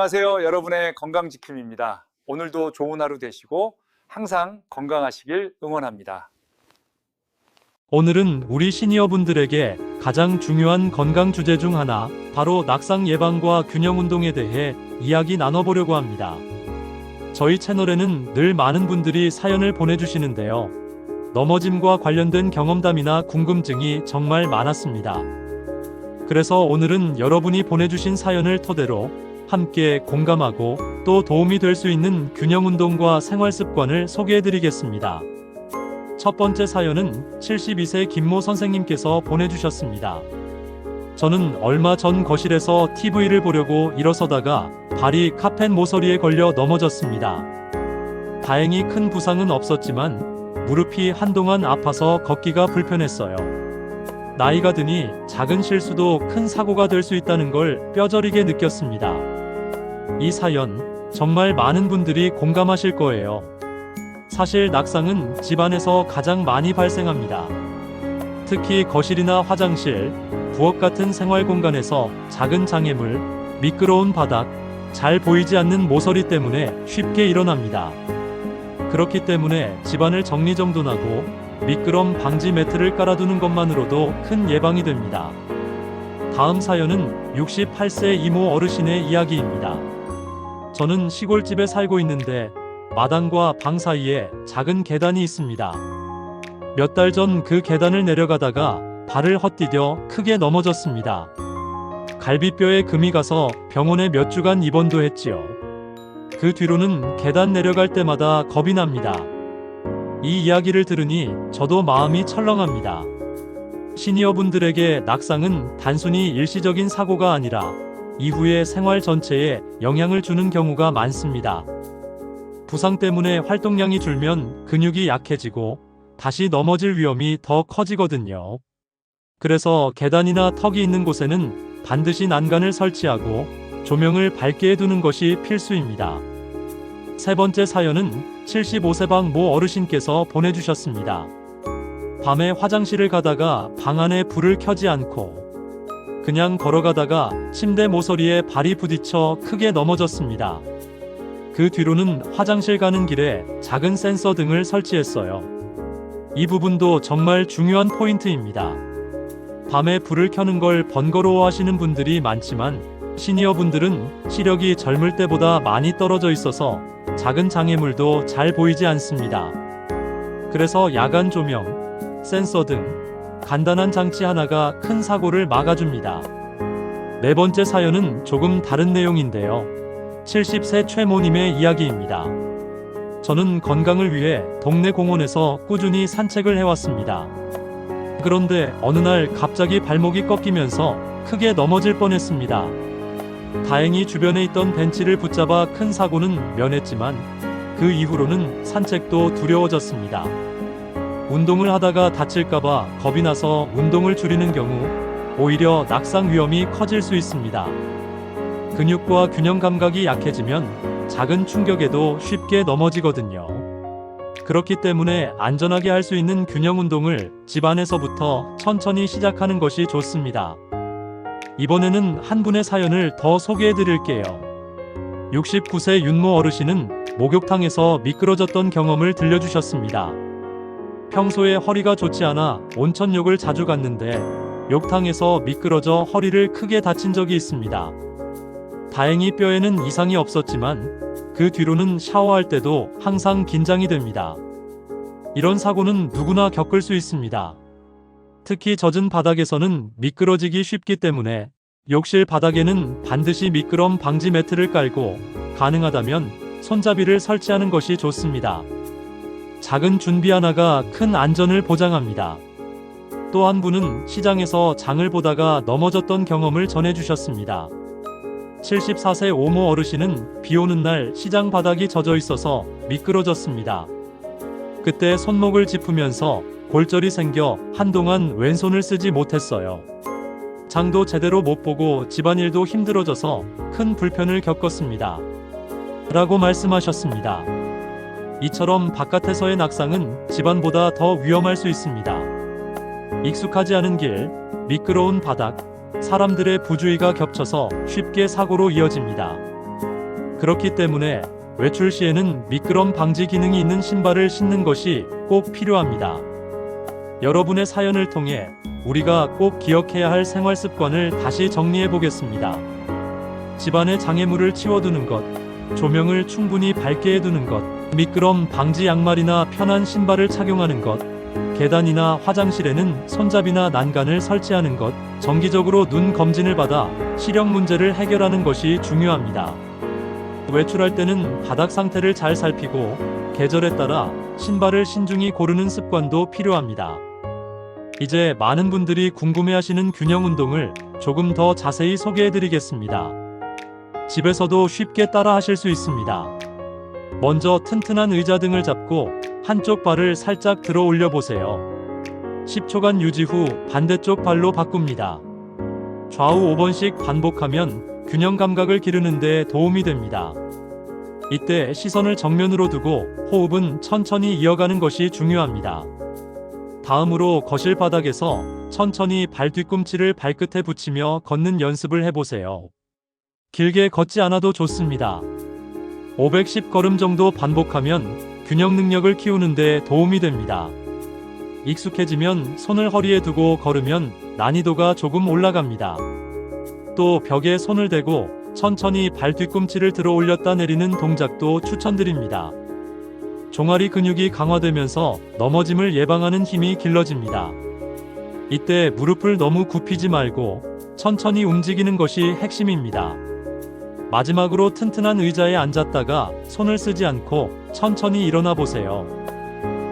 안녕하세요. 여러분의 건강지킴입니다. 오늘도 좋은 하루 되시고 항상 건강하시길 응원합니다. 오늘은 우리 시니어분들에게 가장 중요한 건강 주제 중 하나, 바로 낙상 예방과 균형 운동에 대해 이야기 나눠보려고 합니다. 저희 채널에는 늘 많은 분들이 사연을 보내주시는데요. 넘어짐과 관련된 경험담이나 궁금증이 정말 많았습니다. 그래서 오늘은 여러분이 보내주신 사연을 토대로 함께 공감하고 또 도움이 될 수 있는 균형 운동과 생활 습관을 소개해드리겠습니다. 첫 번째 사연은 72세 김모 선생님께서 보내주셨습니다. 저는 얼마 전 거실에서 TV를 보려고 일어서다가 발이 카펫 모서리에 걸려 넘어졌습니다. 다행히 큰 부상은 없었지만 무릎이 한동안 아파서 걷기가 불편했어요. 나이가 드니 작은 실수도 큰 사고가 될 수 있다는 걸 뼈저리게 느꼈습니다. 이 사연 정말 많은 분들이 공감하실 거예요. 사실 낙상은 집안에서 가장 많이 발생합니다. 특히 거실이나 화장실, 부엌 같은 생활 공간에서 작은 장애물, 미끄러운 바닥, 잘 보이지 않는 모서리 때문에 쉽게 일어납니다. 그렇기 때문에 집안을 정리정돈하고 미끄럼 방지 매트를 깔아두는 것만으로도 큰 예방이 됩니다. 다음 사연은 68세 이모 어르신의 이야기입니다. 저는 시골집에 살고 있는데 마당과 방 사이에 작은 계단이 있습니다. 몇 달 전 그 계단을 내려가다가 발을 헛디뎌 크게 넘어졌습니다. 갈비뼈에 금이 가서 병원에 몇 주간 입원도 했지요. 그 뒤로는 계단 내려갈 때마다 겁이 납니다. 이 이야기를 들으니 저도 마음이 철렁합니다. 시니어분들에게 낙상은 단순히 일시적인 사고가 아니라 이후의 생활 전체에 영향을 주는 경우가 많습니다. 부상 때문에 활동량이 줄면 근육이 약해지고 다시 넘어질 위험이 더 커지거든요. 그래서 계단이나 턱이 있는 곳에는 반드시 난간을 설치하고 조명을 밝게 해두는 것이 필수입니다. 세 번째 사연은 75세방 모 어르신께서 보내주셨습니다. 밤에 화장실을 가다가 방 안에 불을 켜지 않고 그냥 걸어가다가 침대 모서리에 발이 부딪혀 크게 넘어졌습니다. 그 뒤로는 화장실 가는 길에 작은 센서 등을 설치했어요. 이 부분도 정말 중요한 포인트입니다. 밤에 불을 켜는 걸 번거로워하시는 분들이 많지만 시니어분들은 시력이 젊을 때보다 많이 떨어져 있어서 작은 장애물도 잘 보이지 않습니다. 그래서 야간 조명, 센서 등 간단한 장치 하나가 큰 사고를 막아줍니다. 네 번째 사연은 조금 다른 내용인데요. 70세 최모님의 이야기입니다. 저는 건강을 위해 동네 공원에서 꾸준히 산책을 해왔습니다. 그런데 어느 날 갑자기 발목이 꺾이면서 크게 넘어질 뻔했습니다. 다행히 주변에 있던 벤치를 붙잡아 큰 사고는 면했지만 그 이후로는 산책도 두려워졌습니다. 운동을 하다가 다칠까봐 겁이 나서 운동을 줄이는 경우 오히려 낙상 위험이 커질 수 있습니다. 근육과 균형 감각이 약해지면 작은 충격에도 쉽게 넘어지거든요. 그렇기 때문에 안전하게 할 수 있는 균형 운동을 집안에서부터 천천히 시작하는 것이 좋습니다. 이번에는 한 분의 사연을 더 소개해 드릴게요. 69세 윤모 어르신은 목욕탕에서 미끄러졌던 경험을 들려주셨습니다. 평소에 허리가 좋지 않아 온천욕을 자주 갔는데 욕탕에서 미끄러져 허리를 크게 다친 적이 있습니다. 다행히 뼈에는 이상이 없었지만 그 뒤로는 샤워할 때도 항상 긴장이 됩니다. 이런 사고는 누구나 겪을 수 있습니다. 특히 젖은 바닥에서는 미끄러지기 쉽기 때문에 욕실 바닥에는 반드시 미끄럼 방지 매트를 깔고 가능하다면 손잡이를 설치하는 것이 좋습니다. 작은 준비 하나가 큰 안전을 보장합니다. 또 한 분은 시장에서 장을 보다가 넘어졌던 경험을 전해주셨습니다. 74세 오모 어르신은 비 오는 날 시장 바닥이 젖어 있어서 미끄러졌습니다. 그때 손목을 짚으면서 골절이 생겨 한동안 왼손을 쓰지 못했어요. 장도 제대로 못 보고 집안일도 힘들어져서 큰 불편을 겪었습니다. 라고 말씀하셨습니다. 이처럼 바깥에서의 낙상은 집안보다 더 위험할 수 있습니다. 익숙하지 않은 길, 미끄러운 바닥, 사람들의 부주의가 겹쳐서 쉽게 사고로 이어집니다. 그렇기 때문에 외출 시에는 미끄럼 방지 기능이 있는 신발을 신는 것이 꼭 필요합니다. 여러분의 사연을 통해 우리가 꼭 기억해야 할 생활 습관을 다시 정리해 보겠습니다. 집안의 장애물을 치워두는 것, 조명을 충분히 밝게 해두는 것, 미끄럼 방지 양말이나 편한 신발을 착용하는 것, 계단이나 화장실에는 손잡이나 난간을 설치하는 것, 정기적으로 눈 검진을 받아 시력 문제를 해결하는 것이 중요합니다. 외출할 때는 바닥 상태를 잘 살피고 계절에 따라 신발을 신중히 고르는 습관도 필요합니다. 이제 많은 분들이 궁금해하시는 균형 운동을 조금 더 자세히 소개해드리겠습니다. 집에서도 쉽게 따라 하실 수 있습니다. 먼저 튼튼한 의자 등을 잡고 한쪽 발을 살짝 들어 올려 보세요. 10초간 유지 후 반대쪽 발로 바꿉니다. 좌우 5번씩 반복하면 균형 감각을 기르는 데 도움이 됩니다. 이때 시선을 정면으로 두고 호흡은 천천히 이어가는 것이 중요합니다. 다음으로 거실 바닥에서 천천히 발 뒤꿈치를 발끝에 붙이며 걷는 연습을 해보세요. 길게 걷지 않아도 좋습니다. 510걸음 정도 반복하면 균형 능력을 키우는 데 도움이 됩니다. 익숙해지면 손을 허리에 두고 걸으면 난이도가 조금 올라갑니다. 또 벽에 손을 대고 천천히 발 뒤꿈치를 들어 올렸다 내리는 동작도 추천드립니다. 종아리 근육이 강화되면서 넘어짐을 예방하는 힘이 길러집니다. 이때 무릎을 너무 굽히지 말고 천천히 움직이는 것이 핵심입니다. 마지막으로 튼튼한 의자에 앉았다가 손을 쓰지 않고 천천히 일어나 보세요.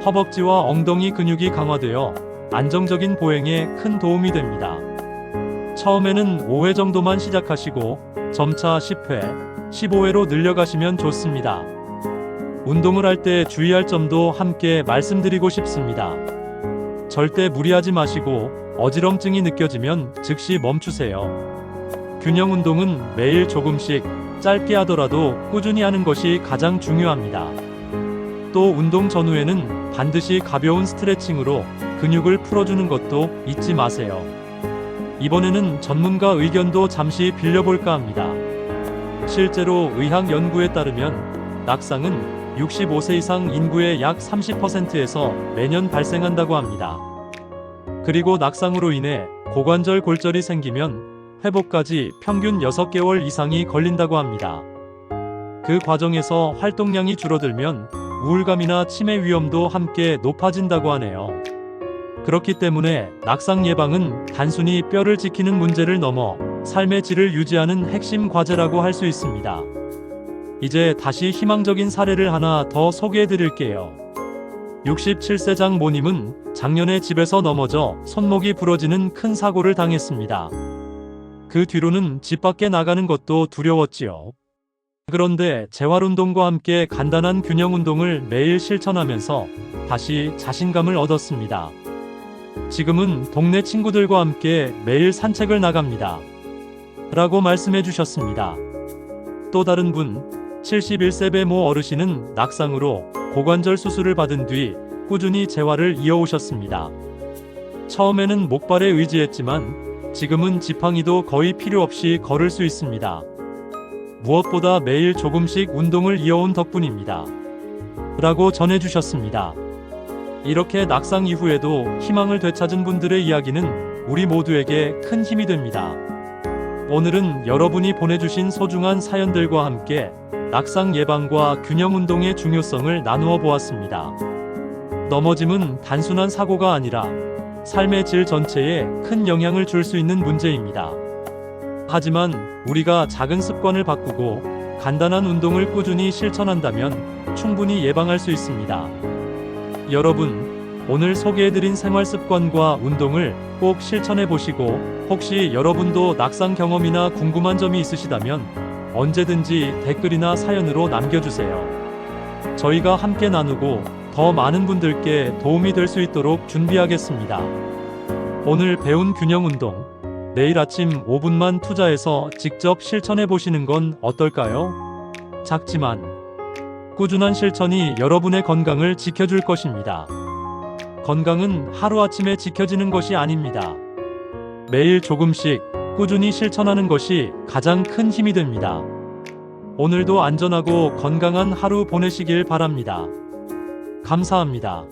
허벅지와 엉덩이 근육이 강화되어 안정적인 보행에 큰 도움이 됩니다. 처음에는 5회 정도만 시작하시고 점차 10회, 15회로 늘려가시면 좋습니다. 운동을 할 때 주의할 점도 함께 말씀드리고 싶습니다. 절대 무리하지 마시고 어지럼증이 느껴지면 즉시 멈추세요. 균형 운동은 매일 조금씩 짧게 하더라도 꾸준히 하는 것이 가장 중요합니다. 또 운동 전후에는 반드시 가벼운 스트레칭으로 근육을 풀어주는 것도 잊지 마세요. 이번에는 전문가 의견도 잠시 빌려볼까 합니다. 실제로 의학 연구에 따르면 낙상은 65세 이상 인구의 약 30%에서 매년 발생한다고 합니다. 그리고 낙상으로 인해 고관절 골절이 생기면 회복까지 평균 6개월 이상이 걸린다고 합니다. 그 과정에서 활동량이 줄어들면 우울감이나 치매 위험도 함께 높아진다고 하네요. 그렇기 때문에 낙상 예방은 단순히 뼈를 지키는 문제를 넘어 삶의 질을 유지하는 핵심 과제라고 할 수 있습니다. 이제 다시 희망적인 사례를 하나 더 소개해 드릴게요. 67세 장모님은 작년에 집에서 넘어져 손목이 부러지는 큰 사고를 당했습니다. 그 뒤로는 집 밖에 나가는 것도 두려웠지요. 그런데 재활운동과 함께 간단한 균형 운동을 매일 실천하면서 다시 자신감을 얻었습니다. 지금은 동네 친구들과 함께 매일 산책을 나갑니다. 라고 말씀해 주셨습니다. 또 다른 분, 71세 배모 어르신은 낙상으로 고관절 수술을 받은 뒤 꾸준히 재활을 이어오셨습니다. 처음에는 목발에 의지했지만 지금은 지팡이도 거의 필요 없이 걸을 수 있습니다. 무엇보다 매일 조금씩 운동을 이어온 덕분입니다. 라고 전해주셨습니다. 이렇게 낙상 이후에도 희망을 되찾은 분들의 이야기는 우리 모두에게 큰 힘이 됩니다. 오늘은 여러분이 보내주신 소중한 사연들과 함께 낙상 예방과 균형 운동의 중요성을 나누어 보았습니다. 넘어짐은 단순한 사고가 아니라 삶의 질 전체에 큰 영향을 줄 수 있는 문제입니다. 하지만 우리가 작은 습관을 바꾸고 간단한 운동을 꾸준히 실천한다면 충분히 예방할 수 있습니다. 여러분, 오늘 소개해드린 생활 습관과 운동을 꼭 실천해 보시고 혹시 여러분도 낙상 경험이나 궁금한 점이 있으시다면 언제든지 댓글이나 사연으로 남겨주세요. 저희가 함께 나누고 더 많은 분들께 도움이 될 수 있도록 준비하겠습니다. 오늘 배운 균형 운동, 내일 아침 5분만 투자해서 직접 실천해 보시는 건 어떨까요? 작지만 꾸준한 실천이 여러분의 건강을 지켜줄 것입니다. 건강은 하루아침에 지켜지는 것이 아닙니다. 매일 조금씩 꾸준히 실천하는 것이 가장 큰 힘이 됩니다. 오늘도 안전하고 건강한 하루 보내시길 바랍니다. 감사합니다.